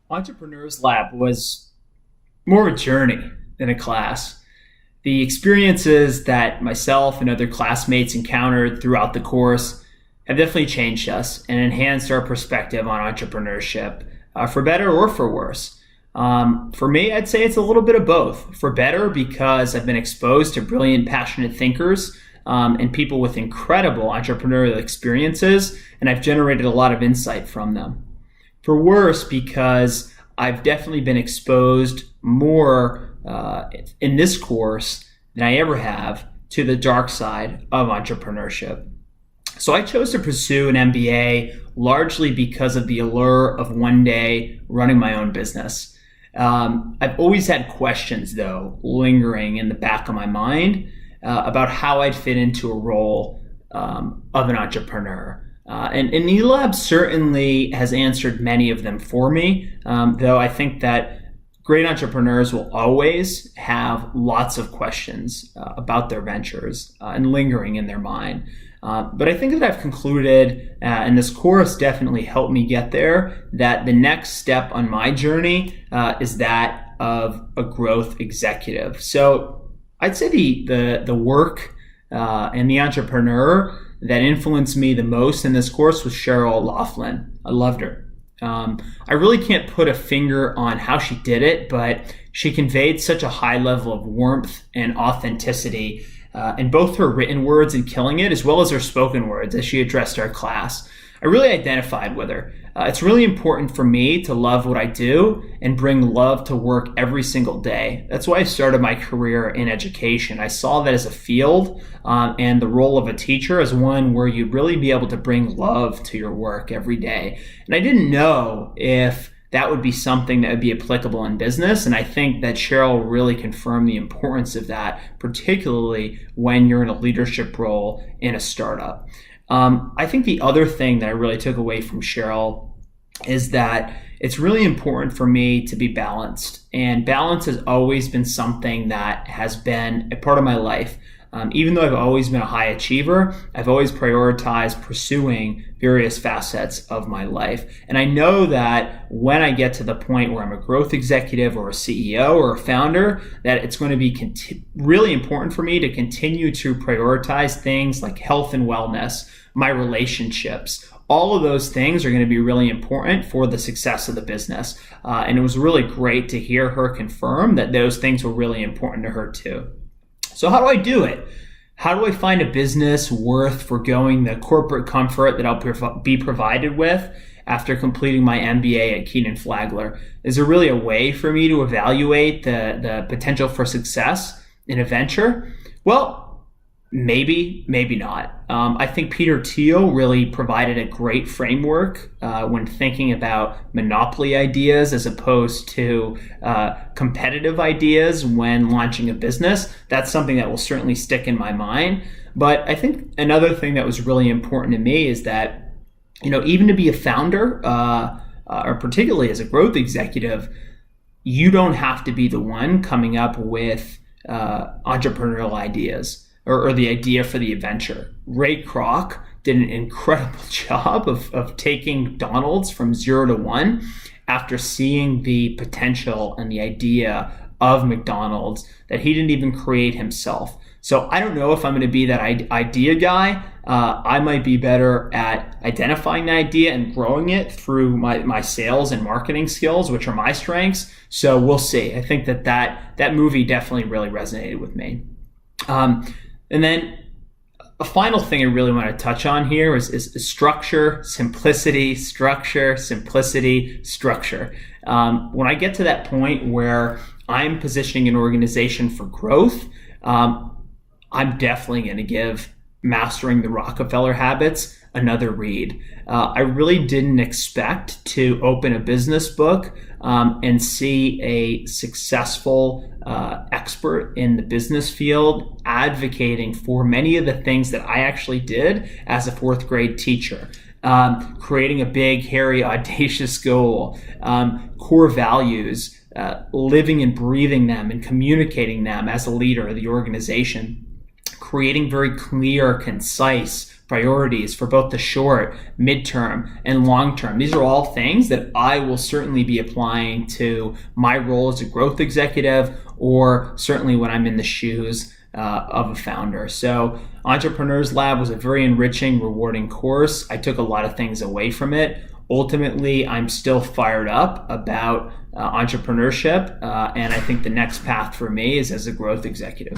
Entrepreneurs Lab was more a journey than a class. The experiences that myself and other classmates encountered throughout the course have definitely changed us and enhanced our perspective on entrepreneurship, for better or for worse. For me, I'd say it's a little bit of both. For better, because I've been exposed to brilliant, passionate thinkers and people with incredible entrepreneurial experiences, and I've generated a lot of insight from them. For worse, because I've definitely been exposed more in this course than I ever have to the dark side of entrepreneurship. So I chose to pursue an MBA largely because of the allure of one day running my own business. I've always had questions, though, lingering in the back of my mind about how I'd fit into a role of an entrepreneur. And eLab certainly has answered many of them for me, though I think that great entrepreneurs will always have lots of questions about their ventures and lingering in their mind. But I think that I've concluded, and this course definitely helped me get there, that the next step on my journey is that of a growth executive. So I'd say the work and the entrepreneur that influenced me the most in this course was Cheryl Laughlin. I loved her. I really can't put a finger on how she did it, but she conveyed such a high level of warmth and authenticity in both her written words in Killing It, as well as her spoken words as she addressed our class. I really identified with her. It's really important for me to love what I do and bring love to work every single day. That's why I started my career in education. I saw that as a field and the role of a teacher as one where you'd really be able to bring love to your work every day. And I didn't know if that would be something that would be applicable in business. And I think that Cheryl really confirmed the importance of that, particularly when you're in a leadership role in a startup. I think the other thing that I really took away from Cheryl is that it's really important for me to be balanced. And balance has always been something that has been a part of my life. Even though I've always been a high achiever, I've always prioritized pursuing various facets of my life. And I know that when I get to the point where I'm a growth executive or a CEO or a founder, that it's going to be really important for me to continue to prioritize things like health and wellness, my relationships. All of those things are going to be really important for the success of the business. And it was really great to hear her confirm that those things were really important to her too. So how do I do it? How do I find a business worth forgoing the corporate comfort that I'll be provided with after completing my MBA at Kenan Flagler? Is there really a way for me to evaluate the potential for success in a venture? Well, maybe not. I think Peter Thiel really provided a great framework when thinking about monopoly ideas as opposed to competitive ideas when launching a business. That's something that will certainly stick in my mind. But I think another thing that was really important to me is that, even to be a founder, or particularly as a growth executive, you don't have to be the one coming up with entrepreneurial ideas. Or the idea for the adventure. Ray Kroc did an incredible job of taking McDonald's from 0 to 1 after seeing the potential and the idea of McDonald's that he didn't even create himself. So I don't know if I'm going to be that idea guy. I might be better at identifying the idea and growing it through my sales and marketing skills, which are my strengths. So we'll see. I think that movie definitely really resonated with me. And then a final thing I really want to touch on here is structure, simplicity, structure, simplicity, structure. When I get to that point where I'm positioning an organization for growth, I'm definitely going to give Mastering the Rockefeller Habits another read. I really didn't expect to open a business book and see a successful expert in the business field advocating for many of the things that I actually did as a fourth grade teacher. Creating a big, hairy, audacious goal, core values, living and breathing them and communicating them as a leader of the organization. creating very clear, concise priorities for both the short, midterm, and long term. These are all things that I will certainly be applying to my role as a growth executive, or certainly when I'm in the shoes of a founder. So Entrepreneurs Lab was a very enriching, rewarding course. I took a lot of things away from it. Ultimately, I'm still fired up about entrepreneurship, and I think the next path for me is as a growth executive.